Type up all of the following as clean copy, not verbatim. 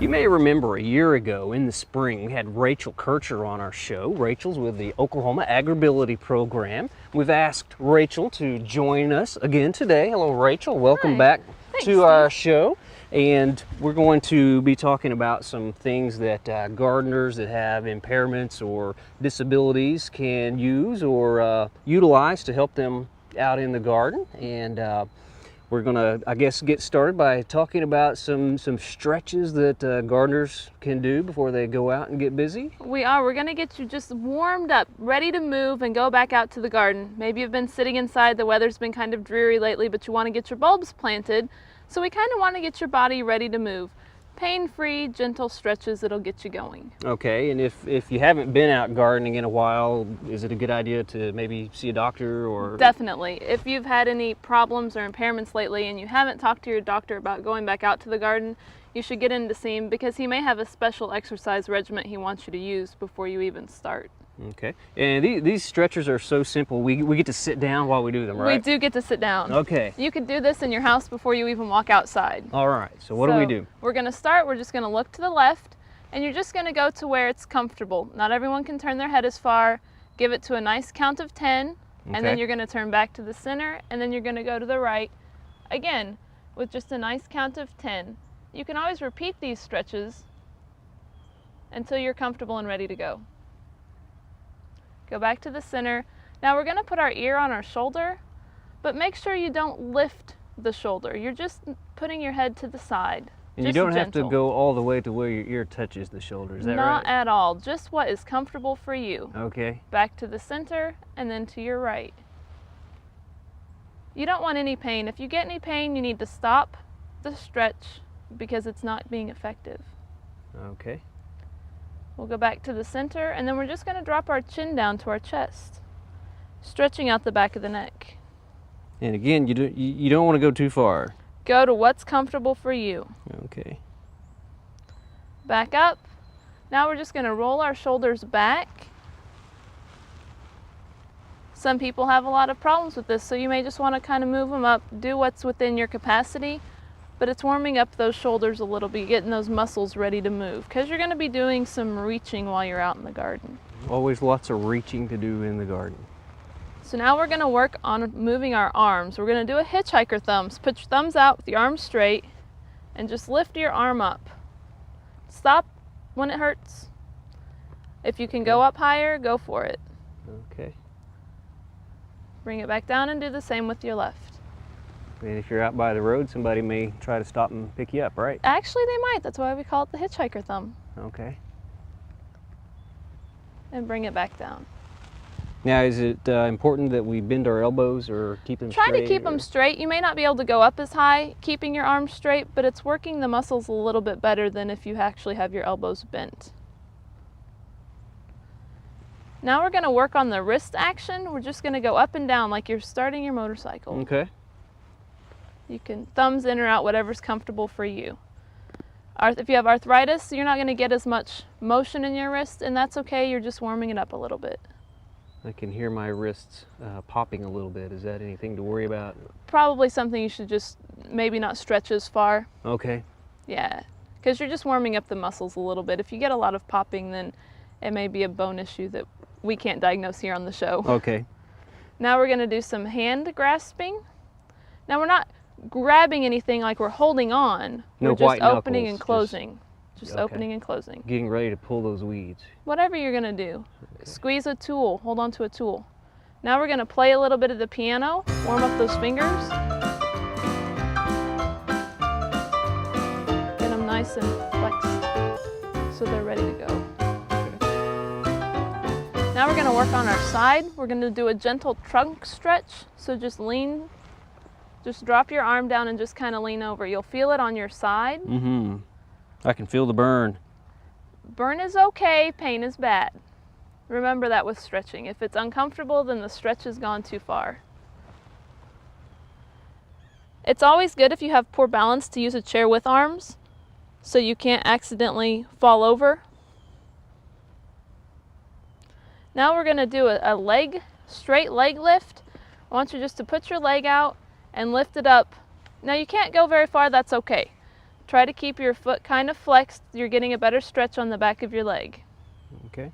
You may remember a year ago in the spring, we had Rachael Kircher on our show. Rachael's with the Oklahoma Agrability program. We've asked Rachael to join us again today. Hello, Rachael. Welcome Hi. back Thanks, to our show. And we're going to be talking about some things that gardeners that have impairments or disabilities can use or utilize to help them out in the garden. And we're going to, I guess, get started by talking about some stretches that gardeners can do before they go out and get busy. We're going to get you just warmed up, ready to move and go back out to the garden. Maybe you've been sitting inside, the weather's been kind of dreary lately, but you want to get your bulbs planted. So we kind of want to get your body ready to move. Pain-free, gentle stretches that'll get you going. Okay, and if you haven't been out gardening in a while, is it a good idea to maybe see a doctor or? Definitely. If you've had any problems or impairments lately and you haven't talked to your doctor about going back out to the garden, you should get in to see him because he may have a special exercise regimen he wants you to use before you even start. Okay, and these stretchers are so simple. We get to sit down while we do them, right? We do get to sit down. Okay. You could do this in your house before you even walk outside. All right, so what do we do? We're going to start, we're just going to look to the left, and you're just going to go to where it's comfortable. Not everyone can turn their head as far. Give it to a nice count of 10, and then you're going to turn back to the center, and then you're going to go to the right. Again, with just a nice count of 10. You can always repeat these stretches until you're comfortable and ready to go. Go back to the center. Now we're going to put our ear on our shoulder, but make sure you don't lift the shoulder. You're just putting your head to the side. And you don't have to go all the way to where your ear touches the shoulder, is that right? Not at all. Just what is comfortable for you. Okay. Back to the center and then to your right. You don't want any pain. If you get any pain, you need to stop the stretch because it's not being effective. Okay. We'll go back to the center, and then we're just going to drop our chin down to our chest, stretching out the back of the neck. And again, you don't want to go too far. Go to what's comfortable for you. Okay. Back up. Now we're just going to roll our shoulders back. Some people have a lot of problems with this, so you may just want to kind of move them up, do what's within your capacity. But it's warming up those shoulders a little bit, getting those muscles ready to move, because you're going to be doing some reaching while you're out in the garden. Always lots of reaching to do in the garden. So now we're going to work on moving our arms. We're going to do a hitchhiker thumbs. Put your thumbs out with your arms straight and just lift your arm up. Stop when it hurts. If you can go up higher, go for it. Okay. Bring it back down and do the same with your left. And if you're out by the road, somebody may try to stop and pick you up, right? Actually, they might. That's why we call it the hitchhiker thumb. Okay. And bring it back down. Now, is it important that we bend our elbows or keep them straight? Try to keep them straight. You may not be able to go up as high keeping your arms straight, but it's working the muscles a little bit better than if you actually have your elbows bent. Now we're going to work on the wrist action. We're just going to go up and down like you're starting your motorcycle. Okay. You can thumbs in or out, whatever's comfortable for you. If you have arthritis, you're not going to get as much motion in your wrist, and that's okay. You're just warming it up a little bit. I can hear my wrists popping a little bit. Is that anything to worry about? Probably something you should just maybe not stretch as far. Okay. Yeah, because you're just warming up the muscles a little bit. If you get a lot of popping, then it may be a bone issue that we can't diagnose here on the show. Okay. Now we're going to do some hand grasping. Now we're not grabbing anything like we're holding on. No, we're just opening and closing. Just opening and closing. Getting ready to pull those weeds. Whatever you're going to do. Okay. Squeeze a tool. Hold on to a tool. Now we're going to play a little bit of the piano. Warm up those fingers. Get them nice and flexed so they're ready to go. Now we're going to work on our side. We're going to do a gentle trunk stretch. So just lean. Just drop your arm down and just kind of lean over. You'll feel it on your side. Mm-hmm. I can feel the burn. Burn is okay, pain is bad. Remember that with stretching. If it's uncomfortable, then the stretch has gone too far. It's always good if you have poor balance to use a chair with arms so you can't accidentally fall over. Now we're going to do a straight leg lift. I want you just to put your leg out and lift it up. Now you can't go very far, that's okay. Try to keep your foot kind of flexed. You're getting a better stretch on the back of your leg. Okay.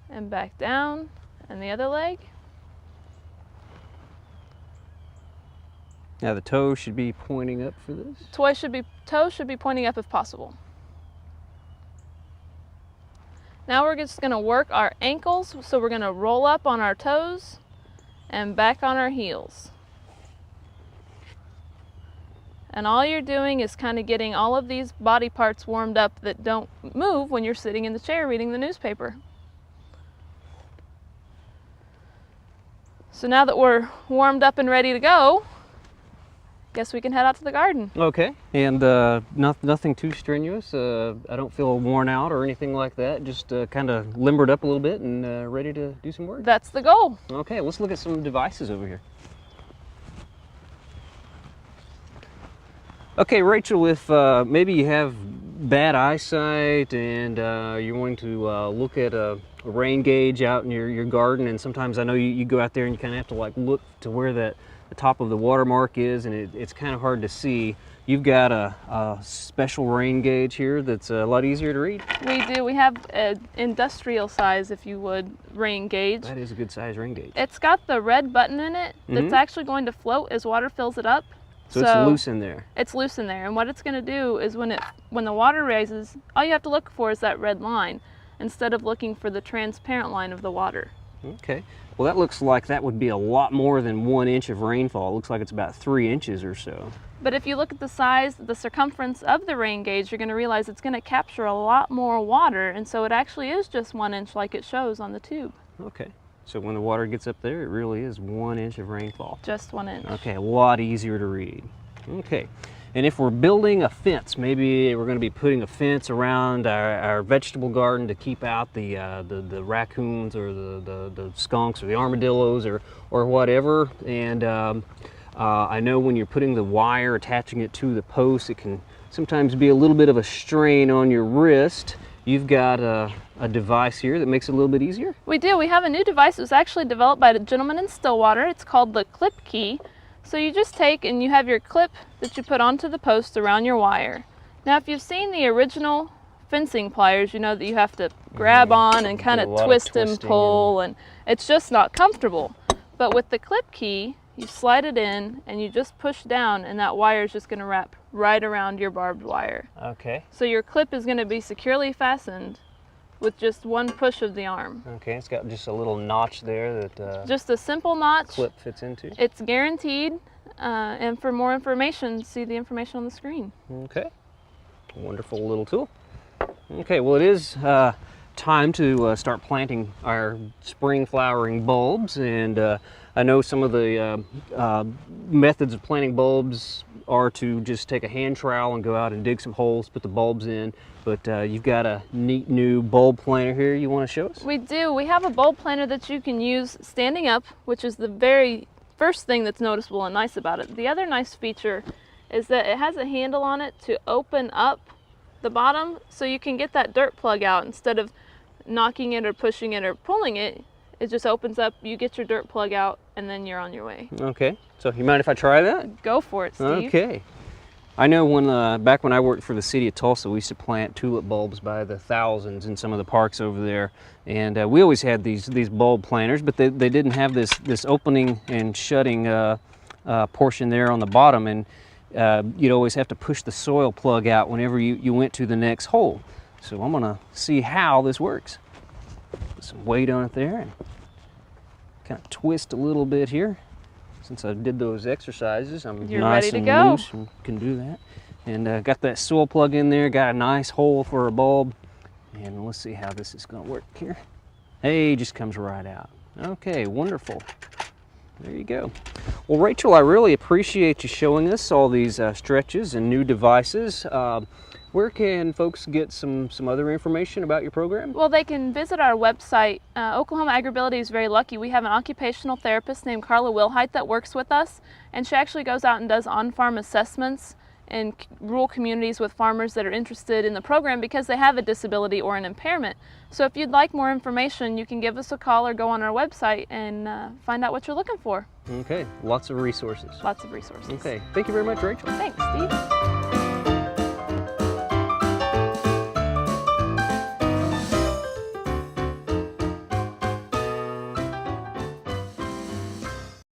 And back down, and the other leg. Now the toe should be pointing up for this? Toes should be pointing up if possible. Now we're just gonna work our ankles, so we're gonna roll up on our toes and back on our heels. And all you're doing is kind of getting all of these body parts warmed up that don't move when you're sitting in the chair reading the newspaper. So now that we're warmed up and ready to go, guess we can head out to the garden. Okay, and nothing too strenuous. I don't feel worn out or anything like that. Just kind of limbered up a little bit and ready to do some work. That's the goal. Okay, let's look at some devices over here. Okay, Rachel, if maybe you have bad eyesight and you're wanting to look at a rain gauge out in your garden, and sometimes I know you go out there and you kind of have to like look to where the top of the watermark is, and it's kind of hard to see. You've got a special rain gauge here that's a lot easier to read. We do. We have an industrial size, if you would, rain gauge. That is a good size rain gauge. It's got the red button in it that's actually going to float as water fills it up. So it's loose in there. It's loose in there, and what it's going to do is when the water rises, all you have to look for is that red line instead of looking for the transparent line of the water. Okay. Well, that looks like that would be a lot more than 1 inch of rainfall. It looks like it's about 3 inches or so. But if you look at the size, the circumference of the rain gauge, you're going to realize it's going to capture a lot more water, and so it actually is just 1 inch like it shows on the tube. Okay. So when the water gets up there, it really is 1 inch of rainfall. Just 1 inch. Okay, a lot easier to read. Okay. And if we're building a fence, maybe we're going to be putting a fence around our vegetable garden to keep out the raccoons or the skunks or the armadillos or whatever. And I know when you're putting the wire, attaching it to the post, it can sometimes be a little bit of a strain on your wrist. You've got a device here that makes it a little bit easier? We do. We have a new device that was actually developed by a gentleman in Stillwater. It's called the clip key. So you just take and you have your clip that you put onto the post around your wire. Now if you've seen the original fencing pliers, you know that you have to grab on and kind of twist and pull, and it's just not comfortable. But with the clip key, you slide it in and you just push down, and that wire is just going to wrap right around your barbed wire. Okay. So your clip is going to be securely fastened with just one push of the arm. Okay, it's got just a little notch there that just a simple notch. Clip fits into. It's guaranteed, and for more information, see the information on the screen. Okay, wonderful little tool. Okay, well it is time to start planting our spring flowering bulbs, and I know some of the methods of planting bulbs are to just take a hand trowel and go out and dig some holes, put the bulbs in, but you've got a neat new bulb planter here you want to show us? We do. We have a bulb planter that you can use standing up, which is the very first thing that's noticeable and nice about it. The other nice feature is that it has a handle on it to open up the bottom, so you can get that dirt plug out instead of knocking it or pushing it or pulling it. It just opens up, you get your dirt plug out, and then you're on your way. Okay, so you mind if I try that? Go for it, Steve. Okay. I know back when I worked for the city of Tulsa, we used to plant tulip bulbs by the thousands in some of the parks over there, and we always had these bulb planters, but they didn't have this opening and shutting portion there on the bottom, and you'd always have to push the soil plug out whenever you went to the next hole. So I'm gonna see how this works. Put some weight on it there and kind of twist a little bit here. Since I did those exercises, I'm nice and loose and can do that. And got that soil plug in there, got a nice hole for a bulb. And let's see how this is gonna work here. Hey, just comes right out. Okay, wonderful. There you go. Well, Rachel, I really appreciate you showing us all these stretches and new devices. Where can folks get some other information about your program? Well, they can visit our website. Oklahoma Agrability is very lucky. We have an occupational therapist named Carla Wilhite that works with us, and she actually goes out and does on-farm assessments in rural communities with farmers that are interested in the program because they have a disability or an impairment. So if you'd like more information, you can give us a call or go on our website and find out what you're looking for. Okay, lots of resources. Lots of resources. Okay, thank you very much, Rachel. Thanks, Steve.